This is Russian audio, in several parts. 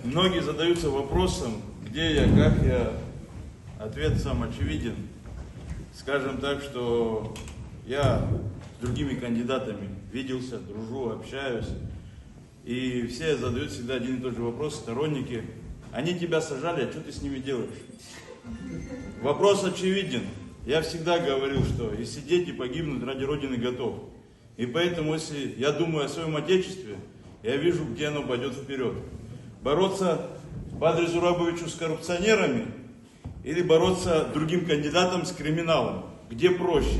Многие задаются вопросом, где я, как я. Ответ сам очевиден. Скажем так, что я с другими кандидатами виделся, дружу, общаюсь. И все задают всегда один и тот же вопрос, сторонники. Они тебя сажали, а что ты с ними делаешь? Вопрос очевиден. Я всегда говорил, что и сидеть, и погибнуть ради Родины готов. И поэтому, если я думаю о своем Отечестве, я вижу, где оно пойдет вперед. Бороться Бадре Зурабовичу с коррупционерами или бороться другим кандидатам с криминалом? Где проще?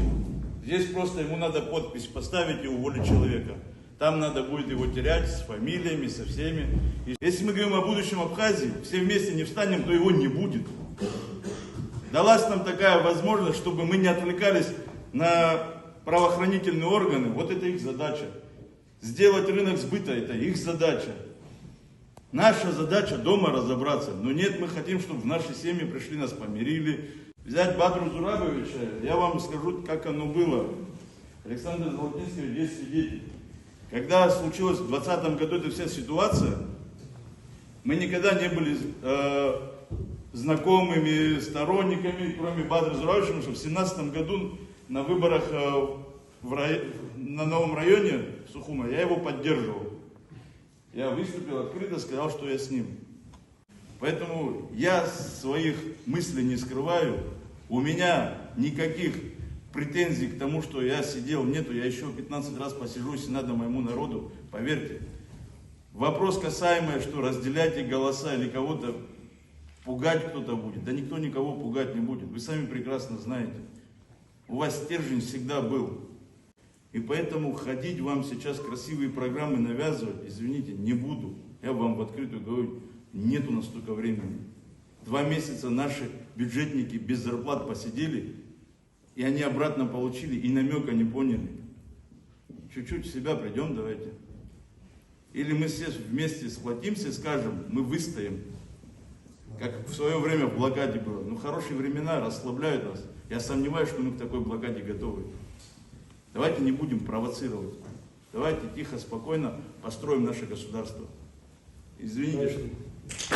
Здесь просто ему надо подпись поставить и уволить человека. Там надо будет его терять с фамилиями, со всеми. И если мы говорим о будущем Абхазии, все вместе не встанем, то его не будет. Далась нам такая возможность, чтобы мы не отвлекались на правоохранительные органы. Вот это их задача. Сделать рынок сбыта – это их задача. Наша задача дома разобраться. Но нет, мы хотим, чтобы в наши семьи пришли, нас помирили. Взять Бадру Зурабовича, я вам скажу, как оно было. Александр Золотинский здесь свидетель. Когда случилась в 2020 году эта вся ситуация, мы никогда не были знакомыми, сторонниками, кроме Бадры Зурабовича, потому что в 2017 году на выборах на новом районе в Сухума я его поддерживал. Я выступил открыто, сказал, что я с ним. Поэтому я своих мыслей не скрываю. У меня никаких претензий к тому, что я сидел, нету. Я еще 15 раз посижу, если надо, моему народу. Поверьте. Вопрос касаемый, что разделяйте голоса или кого-то пугать кто-то будет. Да никто никого пугать не будет. Вы сами прекрасно знаете. У вас стержень всегда был. И поэтому ходить вам сейчас красивые программы навязывать, извините, не буду. Я вам в открытую говорю, нету настолько времени. 2 месяца наши бюджетники без зарплат посидели, и они обратно получили, и намека не поняли. Чуть-чуть в себя придем, давайте. Или мы все вместе схватимся и скажем, мы выстоим. Как в свое время в блокаде было. Ну, хорошие времена расслабляют нас. Я сомневаюсь, что мы к такой блокаде готовы. Давайте не будем провоцировать. Давайте тихо, спокойно построим наше государство. Извините, что...